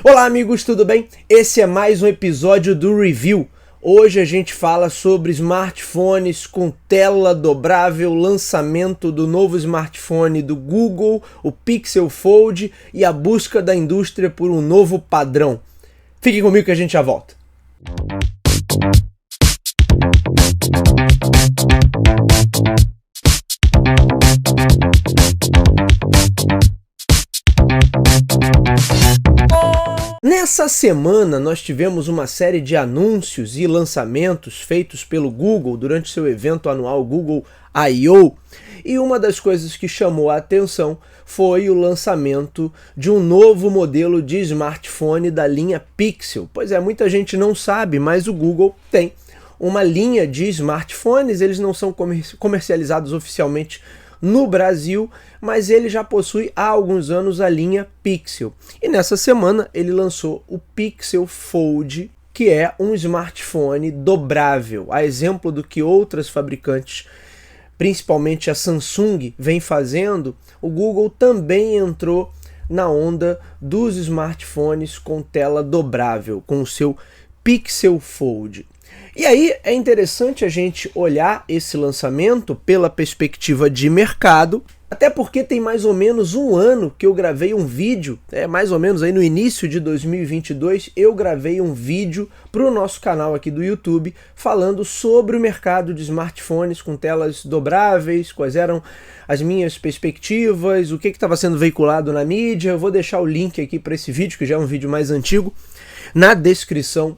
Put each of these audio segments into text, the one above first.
Olá amigos, tudo bem? Esse é mais um episódio do Review. Hoje a gente fala sobre smartphones com tela dobrável, lançamento do novo smartphone do Google, o Pixel Fold e a busca da indústria por um novo padrão. Fiquem comigo que a gente já volta. Nessa semana nós tivemos uma série de anúncios e lançamentos feitos pelo Google durante seu evento anual Google I/O, e uma das coisas que chamou a atenção foi o lançamento de um novo modelo de smartphone da linha Pixel. Pois é, muita gente não sabe, mas o Google tem uma linha de smartphones, eles não são comercializados oficialmente no Brasil, mas ele já possui há alguns anos a linha Pixel. E nessa semana ele lançou o Pixel Fold, que é um smartphone dobrável, a exemplo do que outras fabricantes, principalmente a Samsung, vem fazendo. O Google também entrou na onda dos smartphones com tela dobrável, com o seu Pixel Fold. E aí é interessante a gente olhar esse lançamento pela perspectiva de mercado, até porque tem mais ou menos um ano que eu gravei um vídeo, mais ou menos aí no início de 2022, eu gravei um vídeo para o nosso canal aqui do YouTube falando sobre o mercado de smartphones com telas dobráveis, quais eram as minhas perspectivas, o que estava sendo veiculado na mídia. Eu vou deixar o link aqui para esse vídeo, que já é um vídeo mais antigo, na descrição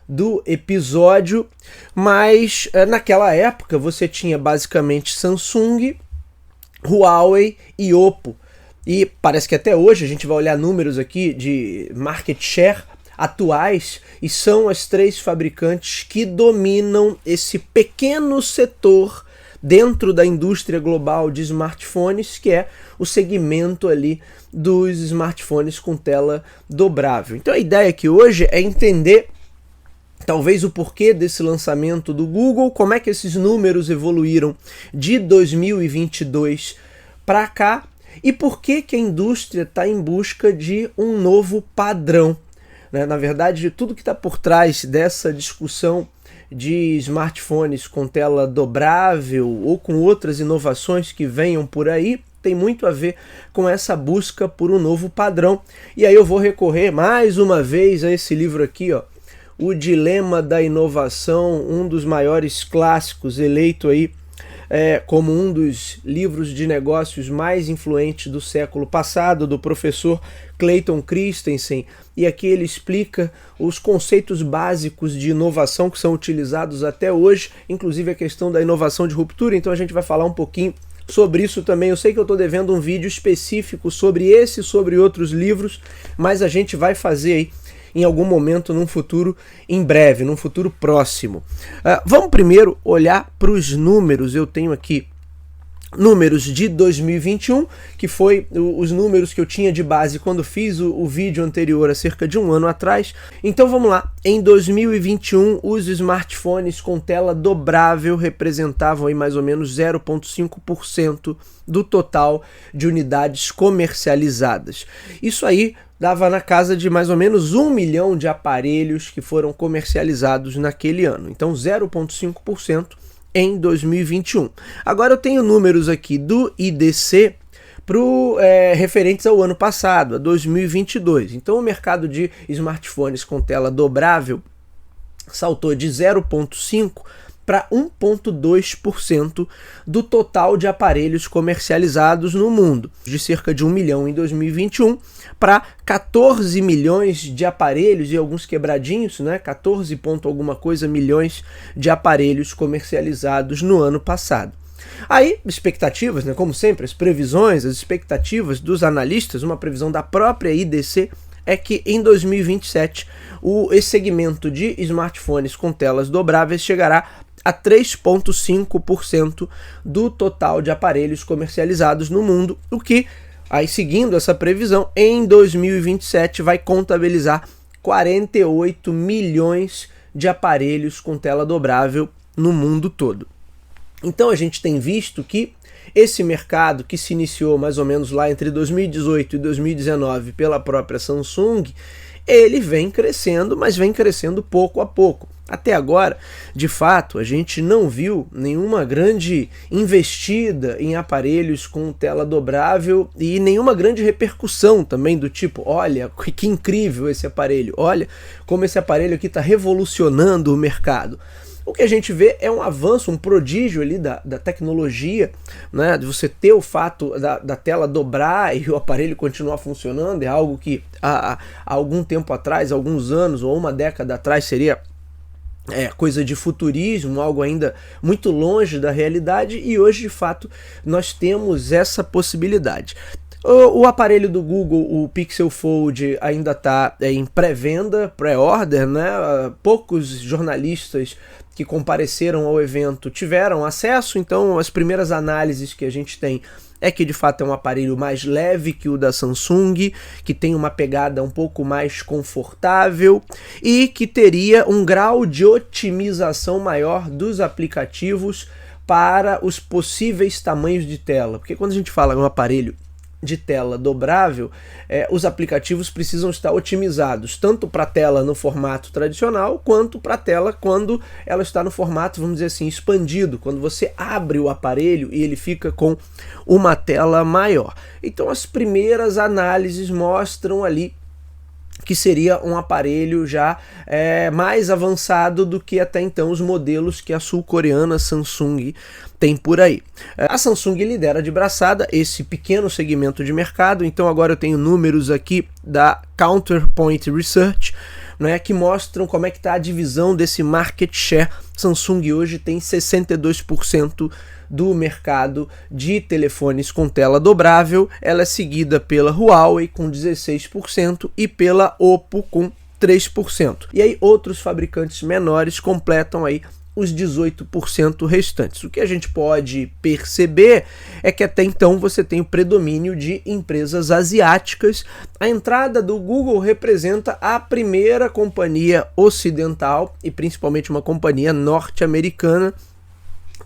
do episódio, mas naquela época você tinha basicamente Samsung, Huawei e Oppo, e parece que até hoje a gente vai olhar números aqui de market share atuais e são as três fabricantes que dominam esse pequeno setor dentro da indústria global de smartphones, que é o segmento ali dos smartphones com tela dobrável. Então a ideia aqui hoje é entender talvez o porquê desse lançamento do Google, como é que esses números evoluíram de 2022 para cá e por que a indústria está em busca de um novo padrão. Na verdade, tudo que está por trás dessa discussão de smartphones com tela dobrável ou com outras inovações que venham por aí tem muito a ver com essa busca por um novo padrão. E aí eu vou recorrer mais uma vez a esse livro aqui, ó, O Dilema da Inovação, um dos maiores clássicos, eleito aí como um dos livros de negócios mais influentes do século passado, do professor Clayton Christensen, e aqui ele explica os conceitos básicos de inovação que são utilizados até hoje, inclusive a questão da inovação de ruptura. Então a gente vai falar um pouquinho sobre isso também. Eu sei que eu estou devendo um vídeo específico sobre esse e sobre outros livros, mas a gente vai fazer aí em algum momento, num futuro em breve, num futuro próximo. Vamos primeiro olhar para os números. Eu tenho aqui números de 2021, que foi os números que eu tinha de base quando fiz o vídeo anterior, há cerca de um ano atrás. Então vamos lá. Em 2021, os smartphones com tela dobrável representavam aí mais ou menos 0,5% do total de unidades comercializadas. Isso aí dava na casa de mais ou menos 1 milhão de aparelhos que foram comercializados naquele ano. Então 0,5% em 2021. Agora eu tenho números aqui do IDC referentes ao ano passado, a 2022. Então o mercado de smartphones com tela dobrável saltou de 0,5% para 1,2% do total de aparelhos comercializados no mundo, de cerca de 1 milhão em 2021 para 14 milhões de aparelhos e alguns quebradinhos, 14 ponto alguma coisa milhões de aparelhos comercializados no ano passado. Aí, expectativas, como sempre, as previsões, as expectativas dos analistas, uma previsão da própria IDC, é que em 2027 esse segmento de smartphones com telas dobráveis chegará a 3,5% do total de aparelhos comercializados no mundo, o que, aí seguindo essa previsão, em 2027 vai contabilizar 48 milhões de aparelhos com tela dobrável no mundo todo. Então a gente tem visto que esse mercado, que se iniciou mais ou menos lá entre 2018 e 2019 pela própria Samsung, ele vem crescendo, mas vem crescendo pouco a pouco. Até agora, de fato, a gente não viu nenhuma grande investida em aparelhos com tela dobrável e nenhuma grande repercussão também do tipo, olha, que incrível esse aparelho, olha como esse aparelho aqui está revolucionando o mercado. O que a gente vê é um avanço, um prodígio ali da tecnologia, né? De você ter o fato da tela dobrar e o aparelho continuar funcionando, é algo que há algum tempo atrás, alguns anos ou uma década atrás seria coisa de futurismo, algo ainda muito longe da realidade, e hoje de fato nós temos essa possibilidade. O aparelho do Google, o Pixel Fold, ainda está em pré-venda, pré-order, né? Poucos jornalistas que compareceram ao evento tiveram acesso, então as primeiras análises que a gente tem é que de fato é um aparelho mais leve que o da Samsung, que tem uma pegada um pouco mais confortável e que teria um grau de otimização maior dos aplicativos para os possíveis tamanhos de tela. Porque quando a gente fala em um aparelho de tela dobrável, os aplicativos precisam estar otimizados, tanto para a tela no formato tradicional, quanto para a tela quando ela está no formato, vamos dizer assim, expandido, quando você abre o aparelho e ele fica com uma tela maior. Então as primeiras análises mostram ali que seria um aparelho já mais avançado do que até então os modelos que a sul-coreana Samsung tem por aí. A Samsung lidera de braçada esse pequeno segmento de mercado, então agora eu tenho números aqui da Counterpoint Research, né, que mostram como é que está a divisão desse market share. Samsung hoje tem 62% do mercado de telefones com tela dobrável, ela é seguida pela Huawei com 16% e pela Oppo com 3%. E aí outros fabricantes menores completam aí os 18% restantes. O que a gente pode perceber é que até então você tem o predomínio de empresas asiáticas. A entrada do Google representa a primeira companhia ocidental e principalmente uma companhia norte-americana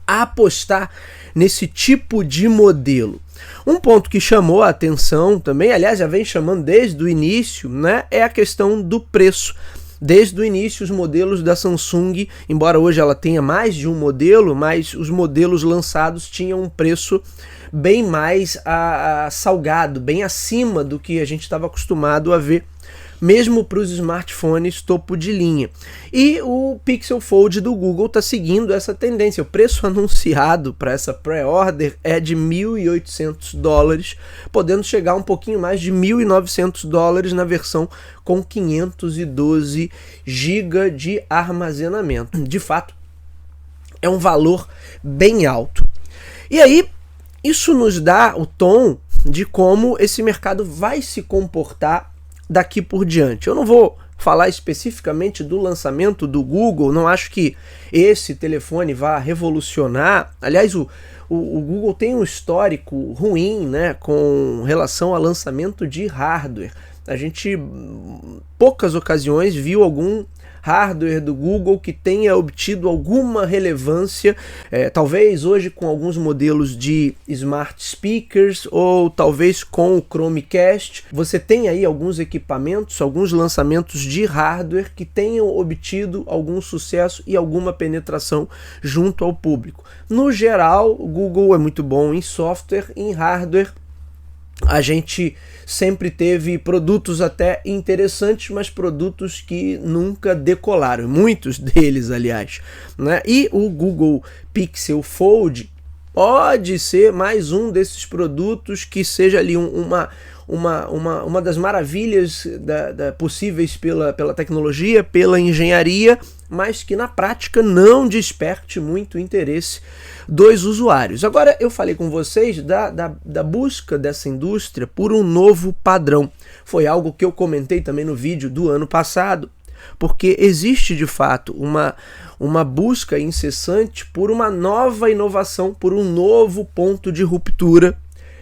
a apostar nesse tipo de modelo. Um ponto que chamou a atenção também, aliás, já vem chamando desde o início, né, é a questão do preço. Desde o início, os modelos da Samsung, embora hoje ela tenha mais de um modelo, mas os modelos lançados tinham um preço bem mais salgado, bem acima do que a gente estava acostumado a ver, mesmo para os smartphones topo de linha. E o Pixel Fold do Google está seguindo essa tendência. O preço anunciado para essa pré-order é de $1.800, podendo chegar um pouquinho mais de $1.900 na versão com 512 GB de armazenamento. De fato, é um valor bem alto. E aí, isso nos dá o tom de como esse mercado vai se comportar daqui por diante. Eu não vou falar especificamente do lançamento do Google, não acho que esse telefone vá revolucionar. Aliás, o Google tem um histórico ruim, né, com relação ao lançamento de hardware. A gente, poucas ocasiões, viu algum hardware do Google que tenha obtido alguma relevância, talvez hoje com alguns modelos de smart speakers ou talvez com o Chromecast. Você tem aí alguns equipamentos, alguns lançamentos de hardware que tenham obtido algum sucesso e alguma penetração junto ao público. No geral, o Google é muito bom em software, em hardware a gente sempre teve produtos até interessantes, mas produtos que nunca decolaram, muitos deles, aliás, né? E o Google Pixel Fold pode ser mais um desses produtos que seja ali uma das maravilhas possíveis pela tecnologia, pela engenharia, mas que na prática não desperte muito interesse dos usuários. Agora, eu falei com vocês da busca dessa indústria por um novo padrão. Foi algo que eu comentei também no vídeo do ano passado, porque existe de fato uma busca incessante por uma nova inovação, por um novo ponto de ruptura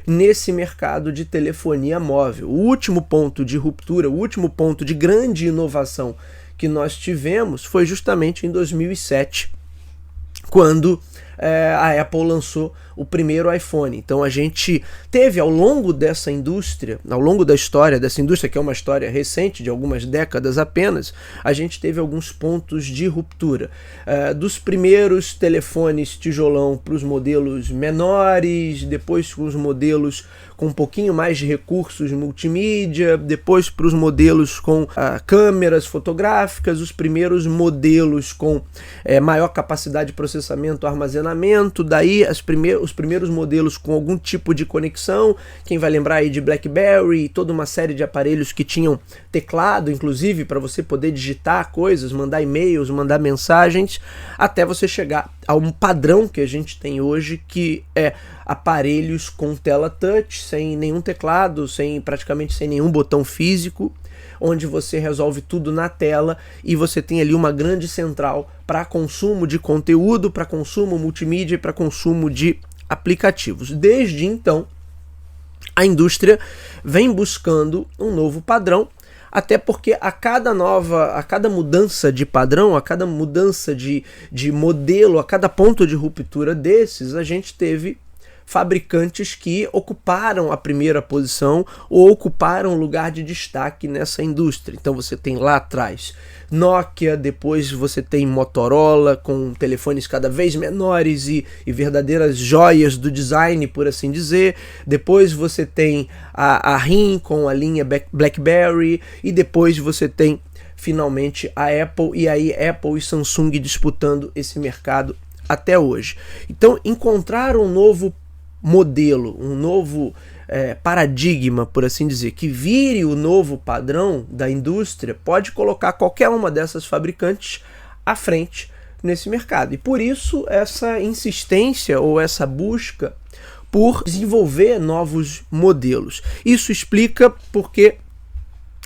nesse mercado de telefonia móvel. O último ponto de ruptura, o último ponto de grande inovação que nós tivemos foi justamente em 2007, quando a Apple lançou o primeiro iPhone. Então a gente teve ao longo dessa indústria, ao longo da história dessa indústria, que é uma história recente, de algumas décadas apenas, a gente teve alguns pontos de ruptura. Dos primeiros telefones tijolão para os modelos menores, depois para os modelos com um pouquinho mais de recursos multimídia, depois para os modelos com câmeras fotográficas, os primeiros modelos com maior capacidade de processamento, armazenamento, daí os primeiros modelos com algum tipo de conexão, quem vai lembrar aí de BlackBerry, toda uma série de aparelhos que tinham teclado, inclusive, para você poder digitar coisas, mandar e-mails, mandar mensagens, até você chegar a um padrão que a gente tem hoje, que é aparelhos com tela touch, sem nenhum teclado, praticamente sem nenhum botão físico, onde você resolve tudo na tela e você tem ali uma grande central para consumo de conteúdo, para consumo multimídia e para consumo de aplicativos. Desde então, a indústria vem buscando um novo padrão, até porque a cada mudança de padrão, a cada mudança de modelo, a cada ponto de ruptura desses, a gente teve fabricantes que ocuparam a primeira posição ou ocuparam lugar de destaque nessa indústria. Então você tem lá atrás Nokia, depois você tem Motorola com telefones cada vez menores e verdadeiras joias do design, por assim dizer. Depois você tem a RIM com a linha BlackBerry e depois você tem finalmente a Apple, e aí Apple e Samsung disputando esse mercado até hoje. Então encontrar um novo modelo, um novo paradigma, por assim dizer, que vire o novo padrão da indústria, pode colocar qualquer uma dessas fabricantes à frente nesse mercado. E por isso essa insistência ou essa busca por desenvolver novos modelos. Isso explica porque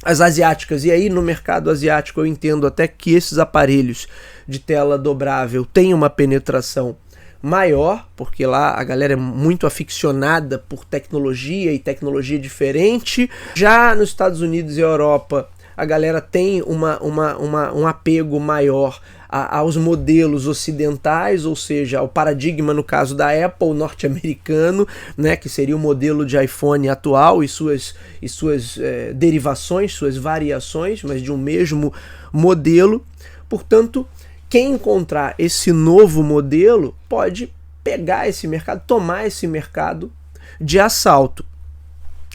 as asiáticas, e aí no mercado asiático eu entendo até que esses aparelhos de tela dobrável têm uma penetração maior, porque lá a galera é muito aficionada por tecnologia e tecnologia diferente. Já nos Estados Unidos e Europa, a galera tem um apego maior aos modelos ocidentais, ou seja, ao paradigma, no caso da Apple, norte-americano, né, que seria o modelo de iPhone atual e suas derivações, suas variações, mas de um mesmo modelo. Portanto, quem encontrar esse novo modelo pode pegar esse mercado, tomar esse mercado de assalto.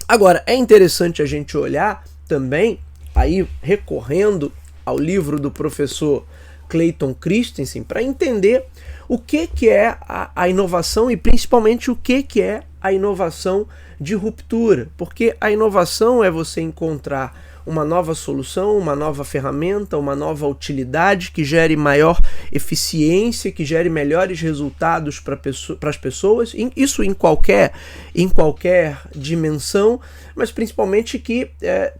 Agora, é interessante a gente olhar também, aí recorrendo ao livro do professor Clayton Christensen, para entender o que é a inovação e principalmente o que é a inovação de ruptura. Porque a inovação é você encontrar uma nova solução, uma nova ferramenta, uma nova utilidade que gere maior eficiência, que gere melhores resultados para as pessoas, isso em qualquer dimensão, mas principalmente que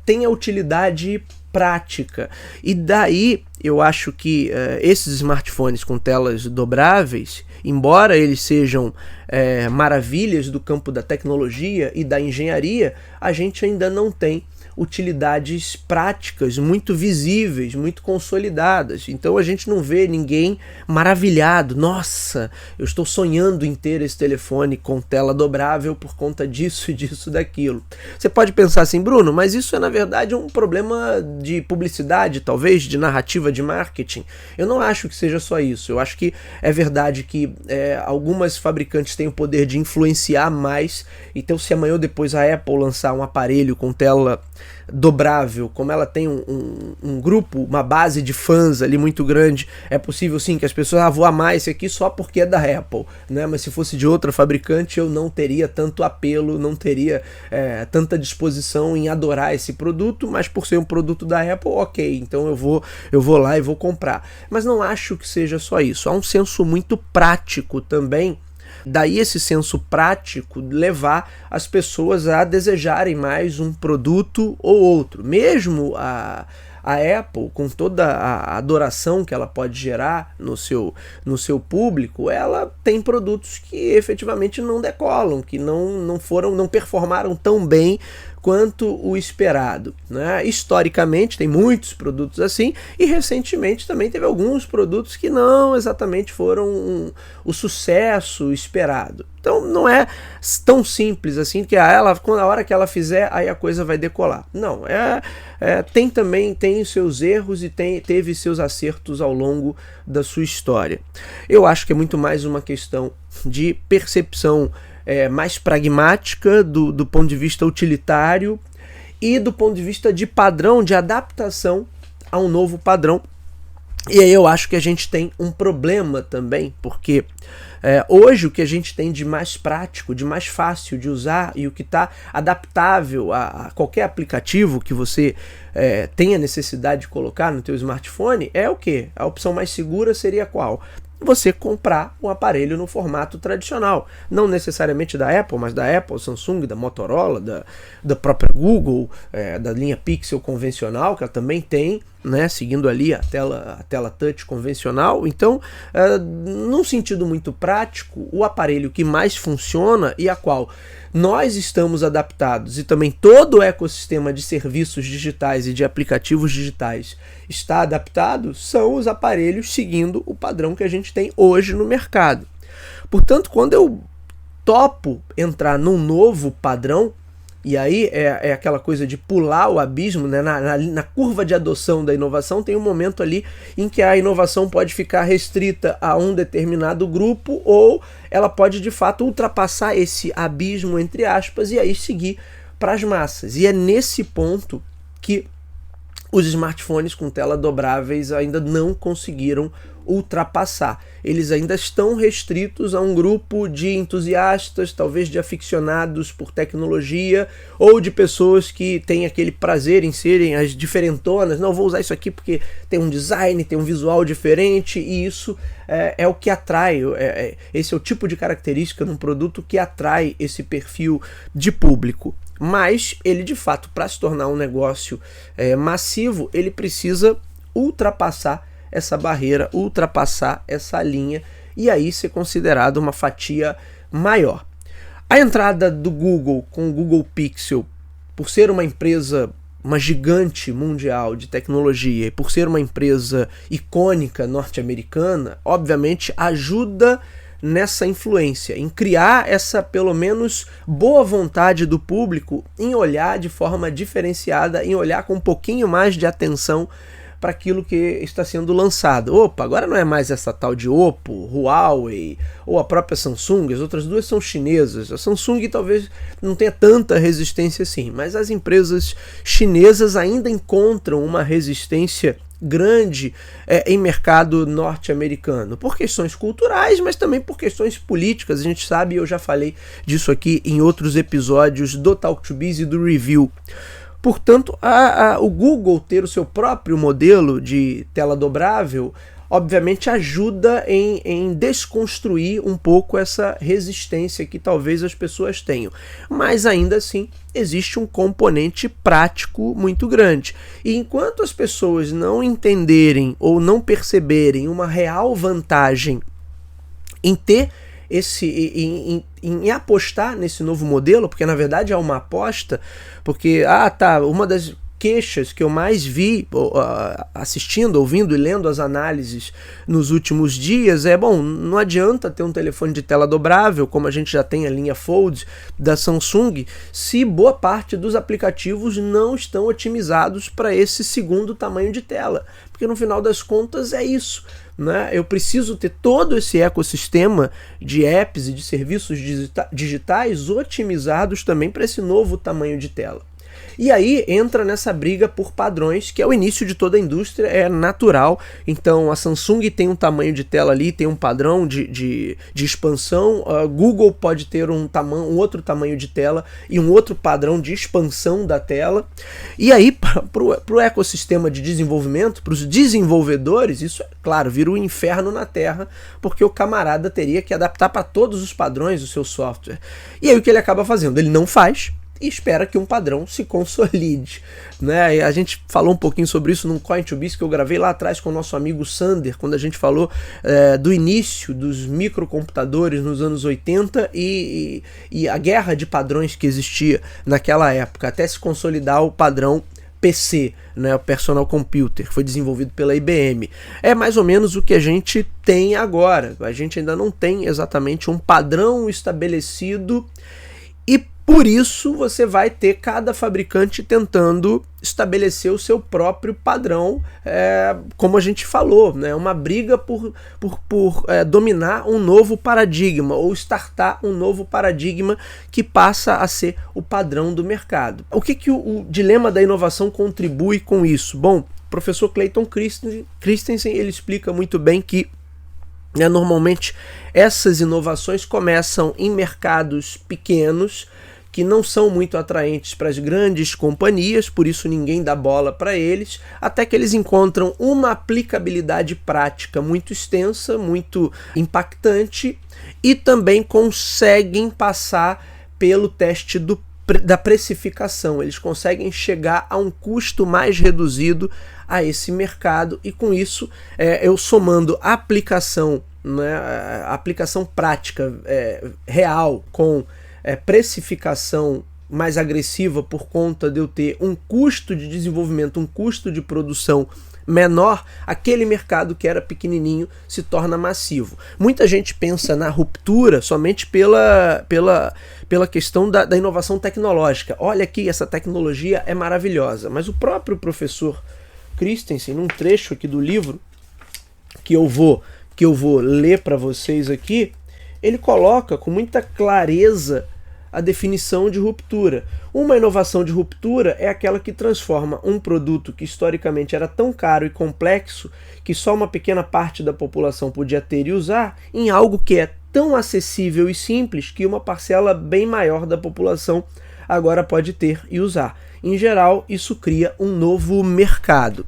tenha utilidade prática. E daí eu acho que esses smartphones com telas dobráveis, embora eles sejam maravilhas do campo da tecnologia e da engenharia, a gente ainda não tem utilidades práticas muito visíveis, muito consolidadas. Então a gente não vê ninguém maravilhado. Nossa, eu estou sonhando em ter esse telefone com tela dobrável por conta disso e disso, daquilo. Você pode pensar assim, Bruno, mas isso é na verdade um problema de publicidade, talvez, de narrativa de marketing. Eu não acho que seja só isso. Eu acho que é verdade que algumas fabricantes têm o poder de influenciar mais. Então se amanhã ou depois a Apple lançar um aparelho com tela dobrável, como ela tem um grupo, uma base de fãs ali muito grande, é possível sim que as pessoas vão amar esse aqui só porque é da Apple, né? Mas se fosse de outra fabricante eu não teria tanto apelo, não teria tanta disposição em adorar esse produto, mas por ser um produto da Apple, ok, então eu vou lá e vou comprar. Mas não acho que seja só isso, há um senso muito prático também. Daí esse senso prático levar as pessoas a desejarem mais um produto ou outro. Mesmo a Apple, com toda a adoração que ela pode gerar no seu público, ela tem produtos que efetivamente não decolam, que não performaram tão bem quanto o esperado, né? Historicamente tem muitos produtos assim, e recentemente também teve alguns produtos que não exatamente foram o sucesso esperado. Então não é tão simples assim que quando a hora que ela fizer, aí a coisa vai decolar. Não, tem seus erros e teve seus acertos ao longo da sua história. Eu acho que é muito mais uma questão de percepção mais pragmática do ponto de vista utilitário e do ponto de vista de padrão, de adaptação a um novo padrão. E aí eu acho que a gente tem um problema também, porque hoje o que a gente tem de mais prático, de mais fácil de usar e o que está adaptável a qualquer aplicativo que você tenha necessidade de colocar no teu smartphone é o quê? A opção mais segura seria qual? Você comprar um aparelho no formato tradicional, não necessariamente da Apple, mas da Apple, Samsung, da Motorola, da própria Google, da linha Pixel convencional, que ela também tem, né, seguindo ali a tela touch convencional. Então, num sentido muito prático, o aparelho que mais funciona e a qual nós estamos adaptados, e também todo o ecossistema de serviços digitais e de aplicativos digitais está adaptado, são os aparelhos seguindo o padrão que a gente tem hoje no mercado. Portanto, quando eu topo entrar num novo padrão, e aí é aquela coisa de pular o abismo, né? Na curva de adoção da inovação tem um momento ali em que a inovação pode ficar restrita a um determinado grupo, ou ela pode de fato ultrapassar esse abismo, entre aspas, e aí seguir para as massas. E é nesse ponto que os smartphones com tela dobráveis ainda não conseguiram ultrapassar. Eles ainda estão restritos a um grupo de entusiastas, talvez de aficionados por tecnologia, ou de pessoas que têm aquele prazer em serem as diferentonas. Não, vou usar isso aqui porque tem um design, tem um visual diferente, e isso é o que atrai. Esse é o tipo de característica num produto que atrai esse perfil de público. Mas ele, de fato, para se tornar um negócio massivo, ele precisa ultrapassar essa barreira, ultrapassar essa linha e aí ser considerado uma fatia maior. A entrada do Google com o Google Pixel, por ser uma empresa, uma gigante mundial de tecnologia e por ser uma empresa icônica norte-americana, obviamente ajuda nessa influência, em criar essa, pelo menos, boa vontade do público em olhar de forma diferenciada, em olhar com um pouquinho mais de atenção para aquilo que está sendo lançado. Opa, agora não é mais essa tal de Oppo, Huawei ou a própria Samsung, as outras duas são chinesas. A Samsung talvez não tenha tanta resistência assim, mas as empresas chinesas ainda encontram uma resistência grande em mercado norte-americano, por questões culturais, mas também por questões políticas. A gente sabe, eu já falei disso aqui em outros episódios do Talk to Biz e do Review. Portanto, o Google ter o seu próprio modelo de tela dobrável, obviamente ajuda em desconstruir um pouco essa resistência que talvez as pessoas tenham. Mas ainda assim, existe um componente prático muito grande. E enquanto as pessoas não entenderem ou não perceberem uma real vantagem em ter em apostar nesse novo modelo, porque na verdade é uma aposta, porque uma das queixas que eu mais vi assistindo, ouvindo e lendo as análises nos últimos dias não adianta ter um telefone de tela dobrável, como a gente já tem a linha Fold da Samsung, se boa parte dos aplicativos não estão otimizados para esse segundo tamanho de tela, porque no final das contas é isso, né? Eu preciso ter todo esse ecossistema de apps e de serviços digitais otimizados também para esse novo tamanho de tela. E aí entra nessa briga por padrões, que é o início de toda a indústria, é natural. Então a Samsung tem um tamanho de tela ali, tem um padrão de expansão, a Google pode ter um outro tamanho de tela e um outro padrão de expansão da tela. E aí, para o ecossistema de desenvolvimento, para os desenvolvedores, isso, claro, vira um inferno na Terra, porque o camarada teria que adaptar para todos os padrões o seu software. E aí o que ele acaba fazendo? Ele não faz. e espera que um padrão se consolide, né? E a gente falou um pouquinho sobre isso num Coin2Biz que eu gravei lá atrás com o nosso amigo Sander, quando a gente falou do início dos microcomputadores nos anos 80 e a guerra de padrões que existia naquela época, até se consolidar o padrão PC, né, o Personal Computer, que foi desenvolvido pela IBM. É mais ou menos o que a gente tem agora. A gente ainda não tem exatamente um padrão estabelecido e por isso você vai ter cada fabricante tentando estabelecer o seu próprio padrão, como a gente falou, né? Uma briga por dominar um novo paradigma ou startar um novo paradigma que passa a ser o padrão do mercado. O que o dilema da inovação contribui com isso? Bom, o professor Clayton Christensen ele explica muito bem que normalmente essas inovações começam em mercados pequenos, que não são muito atraentes para as grandes companhias, por isso ninguém dá bola para eles, até que eles encontram uma aplicabilidade prática muito extensa, muito impactante e também conseguem passar pelo teste da precificação. Eles conseguem chegar a um custo mais reduzido a esse mercado e com isso eu somando a aplicação, né, a aplicação prática real com precificação mais agressiva por conta de eu ter um custo de desenvolvimento, um custo de produção menor, aquele mercado que era pequenininho se torna massivo. Muita gente pensa na ruptura somente pela questão da inovação tecnológica. Olha aqui, essa tecnologia é maravilhosa. Mas o próprio professor Christensen, num trecho aqui do livro que eu vou ler para vocês aqui, ele coloca com muita clareza a definição de ruptura. Uma inovação de ruptura é aquela que transforma um produto que historicamente era tão caro e complexo que só uma pequena parte da população podia ter e usar, em algo que é tão acessível e simples que uma parcela bem maior da população agora pode ter e usar. Em geral, isso cria um novo mercado.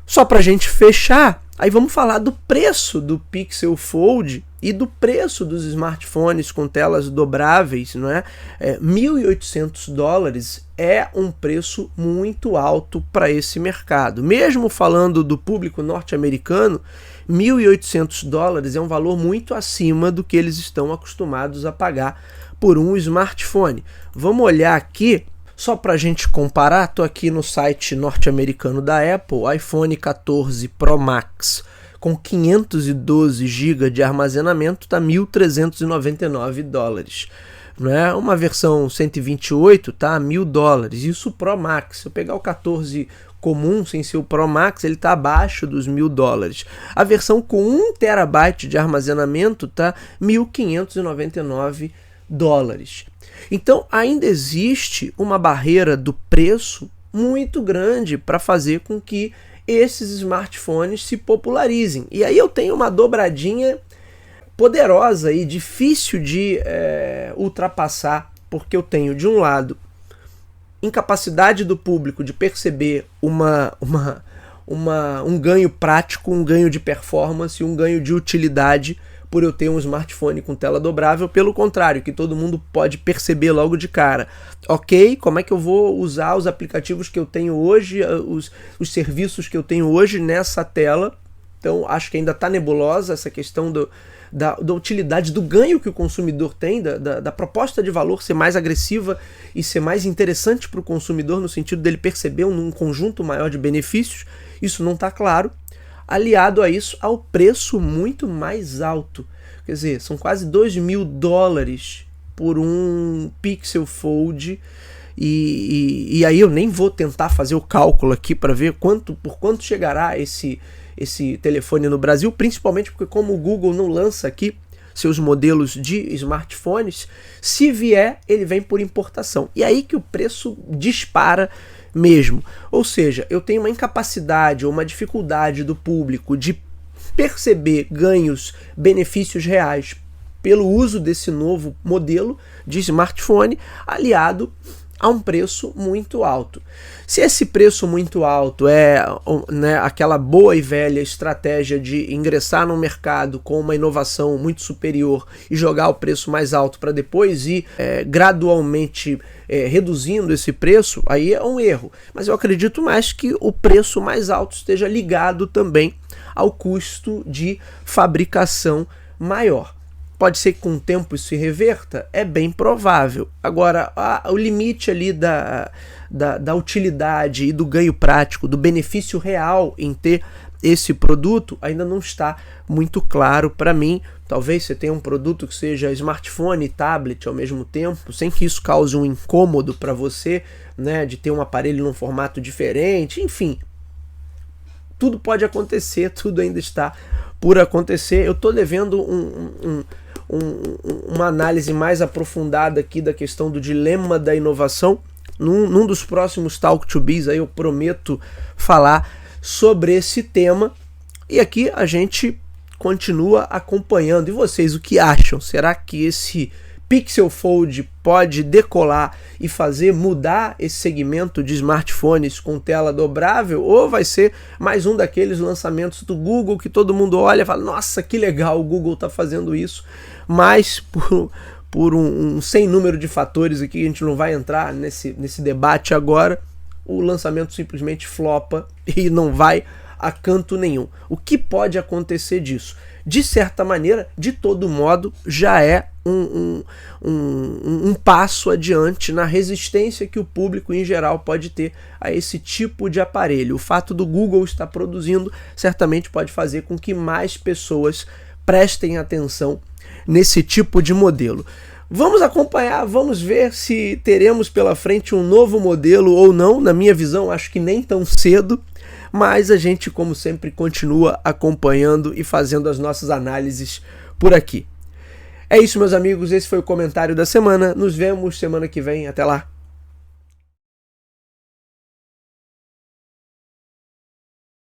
Só para a gente fechar, aí vamos falar do preço do Pixel Fold e do preço dos smartphones com telas dobráveis, não é? $1.800 é um preço muito alto para esse mercado. Mesmo falando do público norte-americano, $1.800 é um valor muito acima do que eles estão acostumados a pagar por um smartphone. Vamos olhar aqui. Só para a gente comparar, estou aqui no site norte-americano da Apple, iPhone 14 Pro Max com 512 GB de armazenamento está $1.399. Né? Uma versão 128 tá $1.000. Isso Pro Max. Se eu pegar o 14 comum, sem ser o Pro Max, ele está abaixo dos $1.000. A versão com 1 TB de armazenamento está $1.599. Então ainda existe uma barreira do preço muito grande para fazer com que esses smartphones se popularizem. E aí eu tenho uma dobradinha poderosa e difícil de ultrapassar, porque eu tenho, de um lado, incapacidade do público de perceber um ganho prático, um ganho de performance, um ganho de utilidade por eu ter um smartphone com tela dobrável, pelo contrário, que todo mundo pode perceber logo de cara. Ok, como é que eu vou usar os aplicativos que eu tenho hoje, os serviços que eu tenho hoje nessa tela? Então, acho que ainda está nebulosa essa questão da utilidade, do ganho que o consumidor tem, da proposta de valor ser mais agressiva e ser mais interessante para o consumidor, no sentido dele perceber um conjunto maior de benefícios. Isso não está claro. Aliado a isso, ao preço muito mais alto. Quer dizer, são quase $2.000 por um Pixel Fold. E aí eu nem vou tentar fazer o cálculo aqui para ver por quanto chegará esse telefone no Brasil, principalmente porque como o Google não lança aqui seus modelos de smartphones, se vier, ele vem por importação. E aí que o preço dispara mesmo. Ou seja, eu tenho uma incapacidade ou uma dificuldade do público de perceber ganhos, benefícios reais pelo uso desse novo modelo de smartphone, aliado a um preço muito alto. Se esse preço muito alto é, né, aquela boa e velha estratégia de ingressar no mercado com uma inovação muito superior e jogar o preço mais alto para depois ir gradualmente reduzindo esse preço, aí é um erro. Mas eu acredito mais que o preço mais alto esteja ligado também ao custo de fabricação maior. Pode ser que com o tempo isso se reverta? É bem provável. Agora, o limite ali da utilidade e do ganho prático, do benefício real em ter esse produto, ainda não está muito claro para mim. Talvez você tenha um produto que seja smartphone e tablet ao mesmo tempo, sem que isso cause um incômodo para você, né, de ter um aparelho num formato diferente, enfim. Tudo pode acontecer, tudo ainda está por acontecer. Eu estou devendo uma análise mais aprofundada aqui da questão do dilema da inovação. Num dos próximos Talk to Biz aí eu prometo falar sobre esse tema. E aqui a gente continua acompanhando. E vocês, o que acham? Será que esse Pixel Fold pode decolar e fazer mudar esse segmento de smartphones com tela dobrável? Ou vai ser mais um daqueles lançamentos do Google que todo mundo olha e fala, nossa, que legal, o Google está fazendo isso, mas por um sem número de fatores aqui, a gente não vai entrar nesse debate agora, o lançamento simplesmente flopa e não vai a canto nenhum. O que pode acontecer disso? De certa maneira, de todo modo, já é um passo adiante na resistência que o público em geral pode ter a esse tipo de aparelho. O fato do Google estar produzindo certamente pode fazer com que mais pessoas prestem atenção nesse tipo de modelo. Vamos acompanhar, vamos ver se teremos pela frente um novo modelo ou não. Na minha visão, acho que nem tão cedo, mas a gente, como sempre, continua acompanhando e fazendo as nossas análises por aqui. É isso, meus amigos, esse foi o comentário da semana. Nos vemos semana que vem. Até lá!